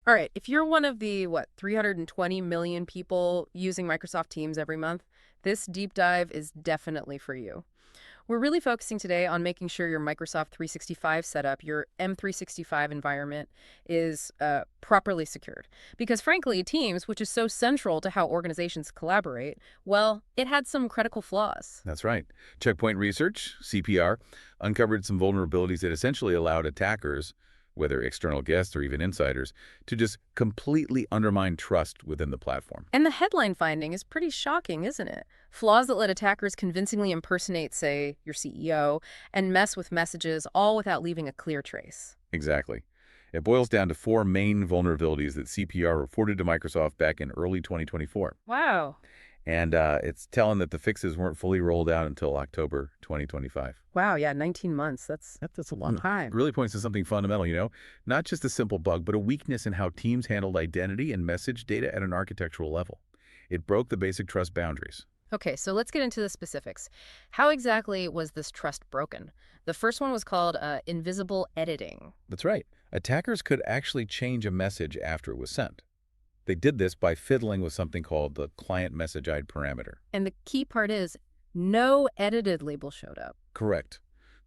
All right, if you're one of the, 320 million people using Microsoft Teams every month, this deep dive is definitely for you. We're really focusing today on making sure your Microsoft 365 setup, your M365 environment, is properly secured. Because frankly, Teams, which is so central to how organizations collaborate, well, it had some critical flaws. That's right. Checkpoint Research, CPR, uncovered some vulnerabilities that essentially allowed attackers, whether external guests or even insiders, to just completely undermine trust within the platform. And the headline finding is pretty shocking, isn't it? Flaws that let attackers convincingly impersonate, say, your CEO, and mess with messages, all without leaving a clear trace. Exactly. It boils down to four main vulnerabilities that CPR reported to Microsoft back in early 2024. Wow. And it's telling that the fixes weren't fully rolled out until October 2025. Wow, yeah, 19 months. That's a long It time. really points to something fundamental, not just a simple bug, but a weakness in how teams handled identity and message data at an architectural level. It broke the basic trust boundaries. Okay, so let's get into the specifics. How exactly was this trust broken? The first one was called invisible editing. That's right. Attackers could actually change a message after it was sent. They did this by fiddling with something called the client message ID parameter. And the key part is no edited label showed up. Correct.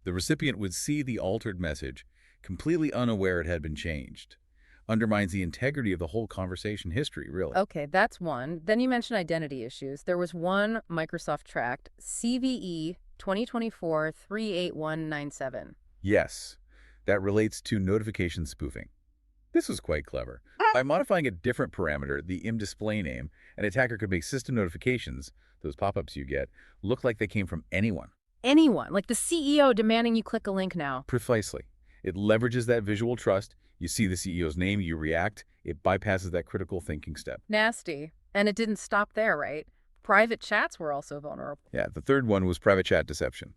The recipient would see the altered message, completely unaware it had been changed. Undermines the integrity of the whole conversation history, really. Okay, that's one. Then you mentioned identity issues. There was one Microsoft tracked, CVE 2024-38197. Yes, that relates to notification spoofing. This was quite clever. By modifying a different parameter, the display name, an attacker could make system notifications, those pop-ups you get, look like they came from anyone. Anyone, like the CEO demanding you click a link now. Precisely. It leverages that visual trust. You see the CEO's name, you react. It bypasses that critical thinking step. Nasty. And it didn't stop there, right? Private chats were also vulnerable. Yeah, the third one was private chat deception.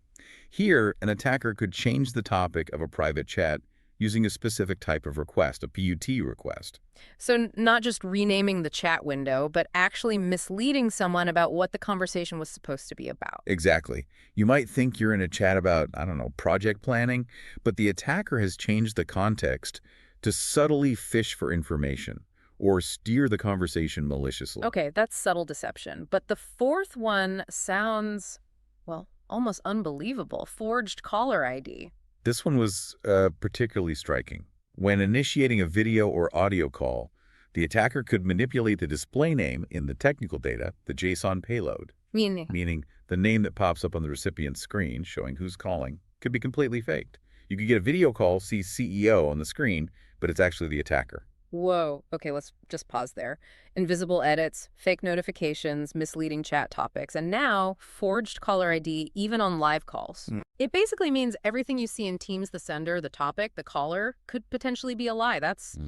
Here, an attacker could change the topic of a private chat using a specific type of request, a PUT request. So not just renaming the chat window, but actually misleading someone about what the conversation was supposed to be about. Exactly. You might think you're in a chat about, project planning, but the attacker has changed the context to subtly fish for information or steer the conversation maliciously. Okay, that's subtle deception. But the fourth one sounds, well, almost unbelievable. Forged caller ID. This one was particularly striking. When initiating a video or audio call, the attacker could manipulate the display name in the technical data, the JSON payload, meaning the name that pops up on the recipient's screen showing who's calling could be completely faked. You could get a video call, see CEO on the screen, but it's actually the attacker. Whoa. Okay, let's just pause there. Invisible edits, fake notifications, misleading chat topics, and now forged caller ID even on live calls. It basically means everything you see in Teams, the sender, the topic, the caller, could potentially be a lie. That's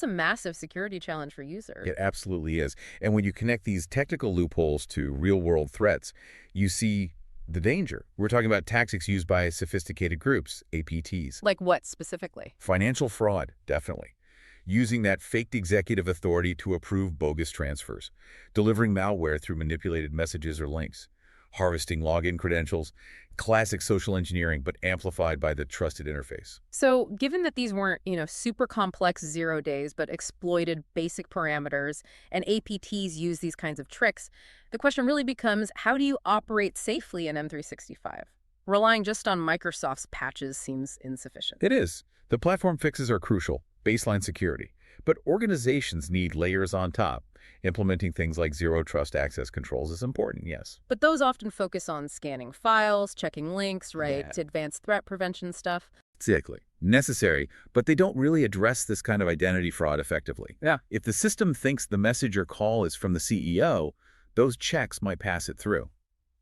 a massive security challenge for users. It absolutely is. And when you connect these technical loopholes to real-world threats, you see the danger. We're talking about tactics used by sophisticated groups, APTs. Like what specifically? Financial fraud, definitely. Using that faked executive authority to approve bogus transfers, delivering malware through manipulated messages or links, harvesting login credentials, classic social engineering, but amplified by the trusted interface. So given that these weren't, super complex 0 days, but exploited basic parameters, and APTs use these kinds of tricks, the question really becomes, how do you operate safely in M365? Relying just on Microsoft's patches seems insufficient. It is. The platform fixes are crucial, baseline security, but organizations need layers on top. Implementing things like zero trust access controls is important, yes. But those often focus on scanning files, checking links, right, Yeah. to advanced threat prevention stuff. Exactly. Necessary, but they don't really address this kind of identity fraud effectively. Yeah. If the system thinks the message or call is from the CEO, those checks might pass it through.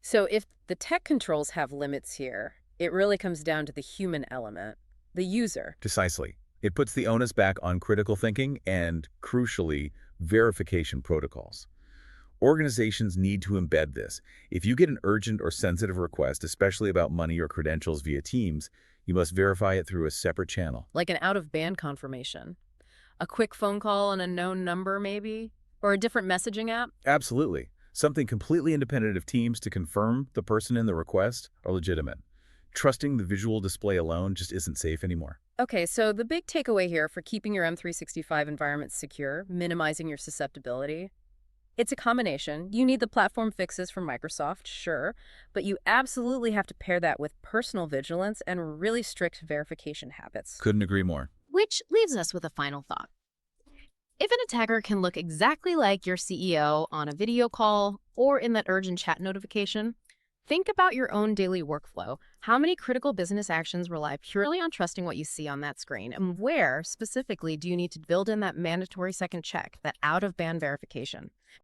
So if the tech controls have limits here, it really comes down to the human element, the user. Precisely. It puts the onus back on critical thinking and, crucially, verification protocols. Organizations need to embed this. If you get an urgent or sensitive request, especially about money or credentials via Teams, you must verify it through a separate channel. Like an out-of-band confirmation. A quick phone call on a known number, maybe? Or a different messaging app? Absolutely. Something completely independent of Teams to confirm the person in the request are legitimate. trusting the visual display alone just isn't safe anymore. Okay, so the big takeaway here for keeping your M365 environment secure, minimizing your susceptibility, it's a combination. You need the platform fixes from Microsoft, sure, but you absolutely have to pair that with personal vigilance and really strict verification habits. Couldn't agree more. Which leaves us with a final thought. If an attacker can look exactly like your CEO on a video call or in that urgent chat notification, think about your own daily workflow. How many critical business actions rely purely on trusting what you see on that screen? And where, specifically, do you need to build in that mandatory second check, that out-of-band verification?